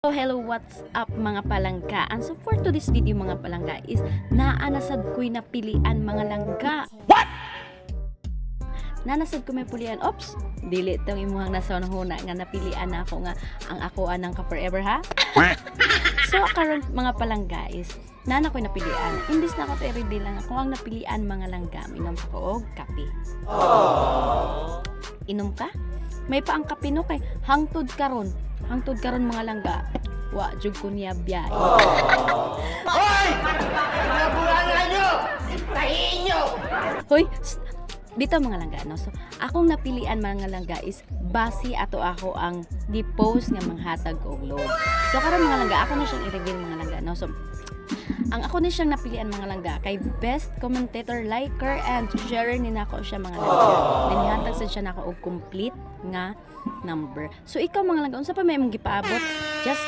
So hello, what's up mga palangga? And so for today's video mga palangga is naanasad ko'y napilian mga langga. What? Nanasad ko may pulian. Oops, dili itong imuhang nasa huna nga napilian na ako nga ang ako anang ka forever ha. So karon mga palangga is nana ko'y napilian. Imbis na ako ready lang ako ang napilian mga langga. Inom ko og kape. Inom ka? May pa ang kape no kay hangtod karon mga langga. Wa jud ko niya biyay. Hoy! Nabulangan nyo! Ipahiin nyo! Hoy, dito mga langga no. So akong napilian mga langga is base ato ako ang di-post nga manghatag og load. So karon mga langga ako na siyang i-reveal mga langga no. So ang ako ni siyang napilian mga langga kay best commentator, liker and sharer ni nako siya mga langga. Then ihatag sad siya nako og complete nga number. So ikaw mga langga unsa pa may imong gipaabot? Just